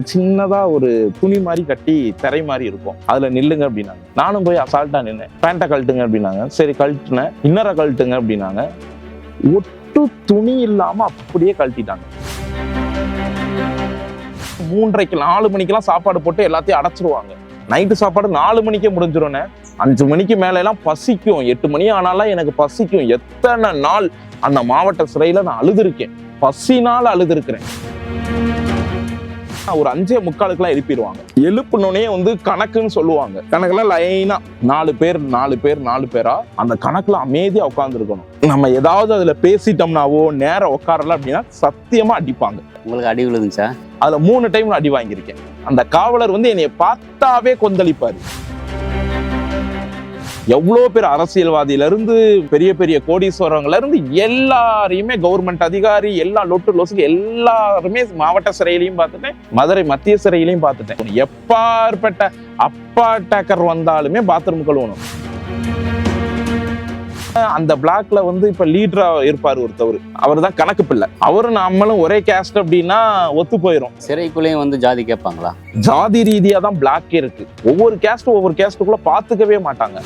சின்னதா ஒரு துணி மாதிரி கட்டி திரை மாதிரி இருக்கும், அதுல நில்லுங்க அப்படின்னாங்க. நானும் போய் அசால்ட்டா நின்னேன். பேண்ட்டை கழட்டுங்க அப்படின்னாங்க. சரி கழட்டுனேன். இன்னரை கழட்டுங்க அப்படின்னாங்க. ஒட்டு துணி இல்லாம அப்படியே கழட்டிட்டாங்க. 3:30 4 மணிக்கெல்லாம் சாப்பாடு போட்டு எல்லாத்தையும் அடைச்சிருவாங்க. நைட்டு சாப்பாடு 4 மணிக்கே முடிஞ்சிரும்னே. 5 மணிக்கு மேல எல்லாம் பசிக்கும். 8 மணி ஆனாலும் எனக்கு பசிக்கும். எத்தனை நாள் அந்த மாவட்ட சிறையில நான் அழுதுருக்கேன். பசினால அழுதுருக்கிறேன். ஒரு 5:45 எழுப்பிடுவாங்க. எழுப்பினோடனே கணக்குன்னு சொல்லுவாங்க. கணக்குல லைனா 4 பேரா அந்த கணக்குல அமைதியா உட்கார்ந்து இருக்கணும். நம்ம ஏதாவது அதுல பேசிட்டோம்னாவோ நேரம் உட்காரல அப்படின்னா சத்தியமா அடிப்பாங்க. உங்களுக்கு அடி விழுந்துச்சா? அதுல 3 டைம் அடி வாங்கியிருக்கேன். அந்த காவலர் என்னைய பார்த்தாவே கொந்தளிப்பாரு. எவ்வளோ பேர் அரசியல்வாதியில இருந்து பெரிய பெரிய கோடீஸ்வரங்கள்ல இருந்து எல்லாரையுமே, கவர்மெண்ட் அதிகாரி, எல்லா லொட்டு லொசுக்கு எல்லாருமே மாவட்ட சிறையிலையும் பார்த்துட்டேன், மதுரை மத்திய சிறையிலையும் பார்த்துட்டேன். எப்பாற்பட்ட அப்பா அட்டாக்கர் வந்தாலுமே பாத்ரூம் கழுவணும். அந்த பிளாக்ல இப்ப லீடரா இருப்பாரு ஒருத்தவர், அவர் தான் கணக்கு பிள்ளை. அவரும் நம்மளும் ஒரே கேஸ்ட் அப்படின்னா ஒத்து போயிரும். சிறைக்குள்ளேயும் ஜாதி கேட்பாங்களா? ஜாதி ரீதியா தான் பிளாக் இருக்கு. ஒவ்வொரு கேஸ்டுக்குள்ள பாத்துக்கவே மாட்டாங்க.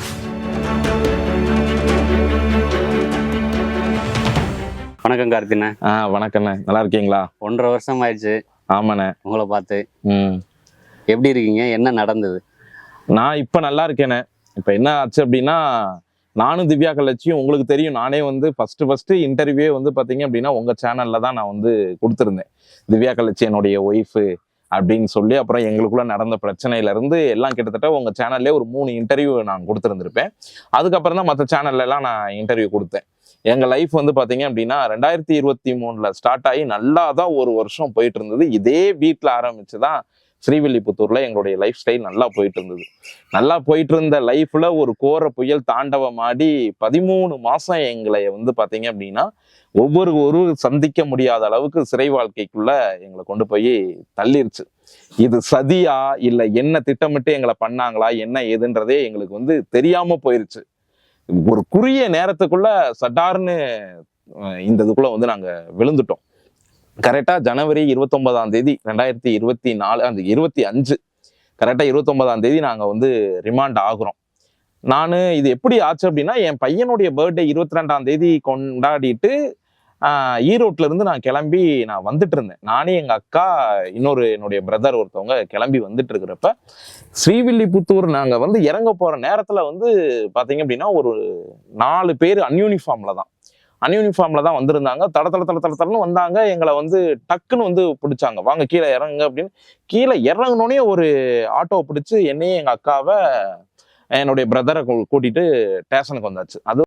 வணக்கம் கார்த்திண்ணே. வணக்கண்ணே, நல்லா இருக்கீங்களா? 1.5 வருஷம் ஆயிடுச்சு. ஆமாண்ணே. உங்களை பார்த்து எப்படி இருக்கீங்க? என்ன நடந்தது? நான் இப்ப நல்லா இருக்கேனே. இப்ப என்ன ஆச்சு அப்படின்னா, நானும் திவ்யா கலட்சியும் உங்களுக்கு தெரியும், நானே ஃபர்ஸ்ட் இன்டர்வியூவே பாத்தீங்க அப்படின்னா உங்க சேனல்ல தான் நான் கொடுத்துருந்தேன். திவ்யா கலட்சி என்னுடைய ஒய்ஃபு அப்படின்னு சொல்லி. அப்புறம் எங்களுக்குள்ள நடந்த பிரச்சனையில இருந்து எல்லாம் கிட்டத்தட்ட உங்க சேனல்லே ஒரு 3 இன்டர்வியூ நான் கொடுத்துருந்துருப்பேன். அதுக்கப்புறம் தான் மற்ற சேனல்ல எல்லாம் நான் இன்டர்வியூ கொடுத்தேன். எங்க லைஃப் பாத்தீங்க அப்படின்னா 2023 ஸ்டார்ட் ஆகி நல்லா தான் 1 வருஷம் போயிட்டு இருந்தது. இதே வீட்டுல ஆரம்பிச்சுதான் ஸ்ரீவில்லிபுத்தூர்ல எங்களுடைய லைஃப் ஸ்டைல் நல்லா போயிட்டு இருந்தது. நல்லா போயிட்டு இருந்த லைஃப்ல ஒரு கோர புயல் தாண்டவமாடி 13 மாசம் எங்களை பாத்தீங்க அப்படின்னா ஒவ்வொரு சந்திக்க முடியாத அளவுக்கு சிறை வாழ்க்கைக்குள்ள எங்களை கொண்டு போய் தள்ளிருச்சு. இது சதியா இல்ல என்ன திட்டமிட்டு எங்களை பண்ணாங்களா என்ன ஏதுன்றதே எங்களுக்கு தெரியாம போயிருச்சு. ஒரு குறுகிய நேரத்துக்குள்ள சட்டார்னு இந்த இதுக்குள்ள நாங்க விழுந்துட்டோம். கரெக்டா ஜனவரி 29 2024 அந்த 25 கரெக்டா 29 நாங்க ரிமாண்ட் ஆகுறோம். நான் இது எப்படி ஆச்சு அப்படின்னா, என் பையனுடைய பர்த்டே 22 கொண்டாடிட்டு ஈரோட்ல இருந்து நான் கிளம்பி நான் வந்துட்டு இருந்தேன். நானே எங்க அக்கா என்னுடைய பிரதர் ஒருத்தவங்க கிளம்பி வந்துட்டு இருக்கிறப்ப ஸ்ரீவில்லிபுத்தூர் நாங்க இறங்க போற நேரத்துல பாத்தீங்க அப்படின்னா ஒரு 4 பேர் அன்யூனிஃபார்ம்ல தான் வந்திருந்தாங்க. தடன்னு வந்தாங்க. எங்களை டக்குன்னு பிடிச்சாங்க. வாங்க கீழே இறங்குங்க அப்படின்னு. கீழே இறங்கினோடனே ஒரு ஆட்டோவை பிடிச்சு என்னையும் எங்க அக்காவை என்னுடைய பிரதரை கூட்டிட்டு ஸ்டேஷனுக்கு வந்தாச்சு. அது